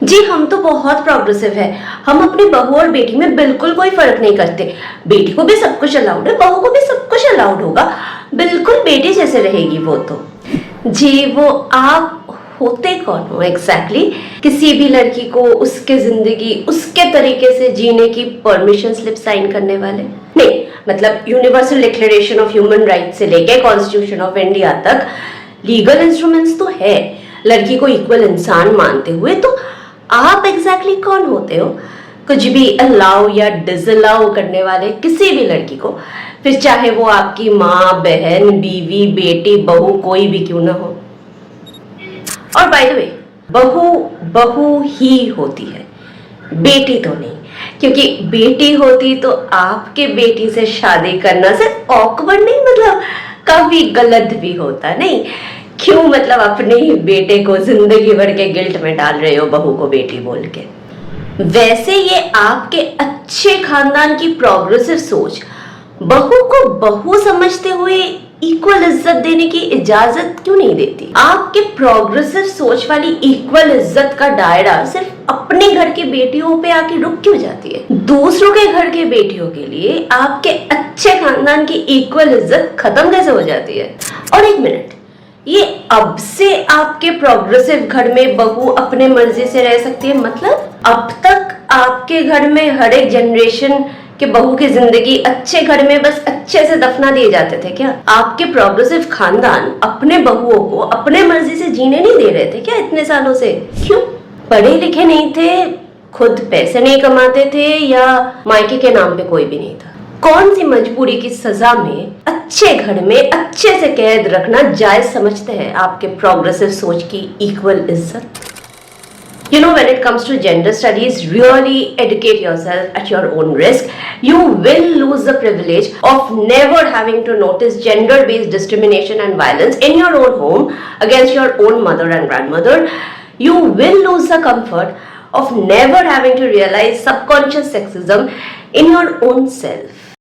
जी हम तो बहुत प्रोग्रेसिव है। हम अपनी बहू और बेटी में बिल्कुल कोई फर्क नहीं करते। बेटी को भी सब कुछ अलाउड है, बहू को भी सब कुछ अलाउड होगा। बिल्कुल बेटी जैसे रहेगी वो तो। जी वो आप होते कौन हो एग्जैक्टली किसी भी लड़की को उसके जिंदगी उसके तरीके से जीने की परमिशन स्लिप साइन करने वाले? नहीं मतलब universal declaration of human right से लेके कॉन्स्टिट्यूशन ऑफ इंडिया तक लीगल इंस्ट्रूमेंट्स तो है लड़की को इक्वल इंसान मानते हुए। तो आप एग्जैक्टली कौन होते हो कुछ भी अलाउ या डिसअलाउ करने वाले किसी भी लड़की को, फिर चाहे वो आपकी माँ, बहन, बीवी, बेटी, बहू कोई भी क्यों ना हो। और बाय द वे बहू बहू ही होती है, बेटी तो नहीं, क्योंकि बेटी होती तो आपके बेटी से शादी करना सिर्फ ऑकवर्ड नहीं मतलब काफी गलत भी होता नहीं। क्यों मतलब अपने ही बेटे को जिंदगी भर के गिल्ट में डाल रहे हो बहू को बेटी बोल के। वैसे ये आपके अच्छे खानदान की प्रोग्रेसिव सोच बहू को बहू समझते हुए इक्वल इज्जत देने की इजाजत क्यों नहीं देती? आपके प्रोग्रेसिव सोच वाली इक्वल इज्जत का दायरा सिर्फ अपने घर की बेटियों पे आके रुक क्यों जाती है? दूसरों के घर के बेटियों के लिए आपके अच्छे खानदान की इक्वल इज्जत खत्म कैसे हो जाती है? और एक मिनट, ये अब से आपके प्रोग्रेसिव घर में बहू अपने मर्जी से रह सकती है मतलब? अब तक आपके घर में हर एक जनरेशन के बहू की जिंदगी अच्छे घर में बस अच्छे से दफना दिए जाते थे क्या? आपके प्रोग्रेसिव खानदान अपने बहुओं को अपने मर्जी से जीने नहीं दे रहे थे क्या इतने सालों से? क्यों? पढ़े लिखे नहीं थे, खुद पैसे नहीं कमाते थे, या मायके के नाम पे कोई भी नहीं था? कौन सी मजबूरी की सजा में अच्छे घर में अच्छे से कैद रखना जायज समझते हैं आपके प्रोग्रेसिव सोच की इक्वल इज्जत? You know, when it comes to gender studies, really educate yourself at your own risk. You will lose the privilege of never having to notice gender-based discrimination and violence in your own home against your own mother and grandmother. You will lose the comfort of never having to realize subconscious sexism in your own self.